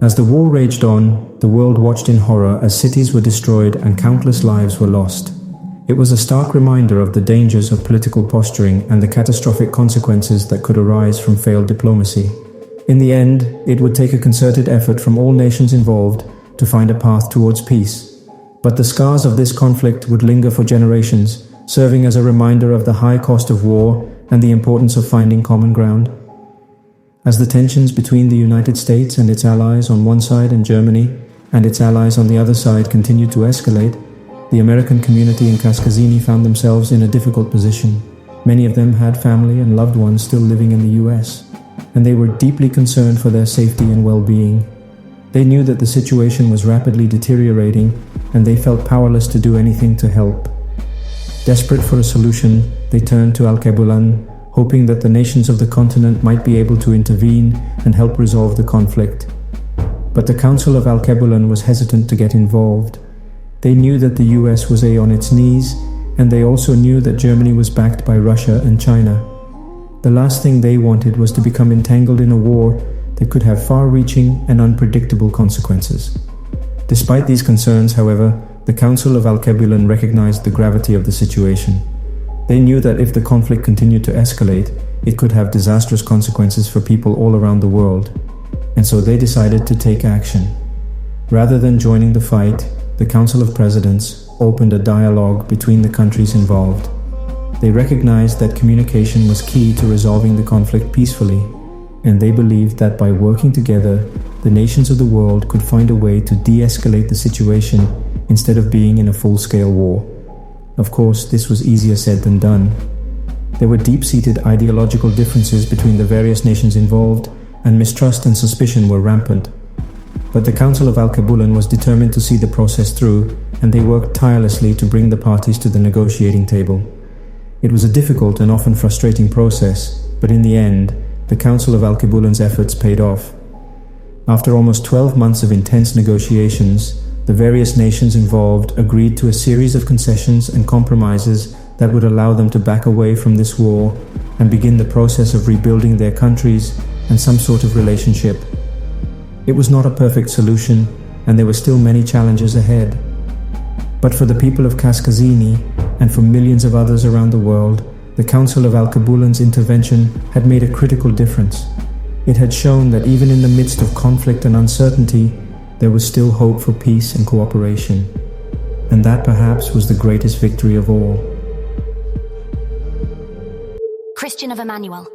As the war raged on, the world watched in horror as cities were destroyed and countless lives were lost. It was a stark reminder of the dangers of political posturing and the catastrophic consequences that could arise from failed diplomacy. In the end, it would take a concerted effort from all nations involved to find a path towards peace. But the scars of this conflict would linger for generations, serving as a reminder of the high cost of war and the importance of finding common ground. As the tensions between the United States and its allies on one side and Germany and its allies on the other side continued to escalate, the American community in Kaskazini found themselves in a difficult position. Many of them had family and loved ones still living in the US, and they were deeply concerned for their safety and well-being. They knew that the situation was rapidly deteriorating, and they felt powerless to do anything to help. Desperate for a solution, they turned to Alkebulan, hoping that the nations of the continent might be able to intervene and help resolve the conflict. But the Council of Alkebulan was hesitant to get involved. They knew that the US was on its knees, and they also knew that Germany was backed by Russia and China. The last thing they wanted was to become entangled in a war that could have far-reaching and unpredictable consequences. Despite these concerns, however, the Council of Alkebulan recognized the gravity of the situation. They knew that if the conflict continued to escalate, it could have disastrous consequences for people all around the world, and so they decided to take action. Rather than joining the fight, the Council of Presidents opened a dialogue between the countries involved. They recognized that communication was key to resolving the conflict peacefully, and they believed that by working together, the nations of the world could find a way to de-escalate the situation instead of being in a full-scale war. Of course, this was easier said than done. There were deep-seated ideological differences between the various nations involved, and mistrust and suspicion were rampant. But the Council of Alkebulan was determined to see the process through, and they worked tirelessly to bring the parties to the negotiating table. It was a difficult and often frustrating process, but in the end, the Council of Alkebulan's efforts paid off. After almost 12 months of intense negotiations, the various nations involved agreed to a series of concessions and compromises that would allow them to back away from this war and begin the process of rebuilding their countries and some sort of relationship. It was not a perfect solution, and there were still many challenges ahead. But for the people of Kaskazini, and for millions of others around the world, the Council of Alkebulan's intervention had made a critical difference. It had shown that even in the midst of conflict and uncertainty, there was still hope for peace and cooperation. And that perhaps was the greatest victory of all. Christian of Emmanuel.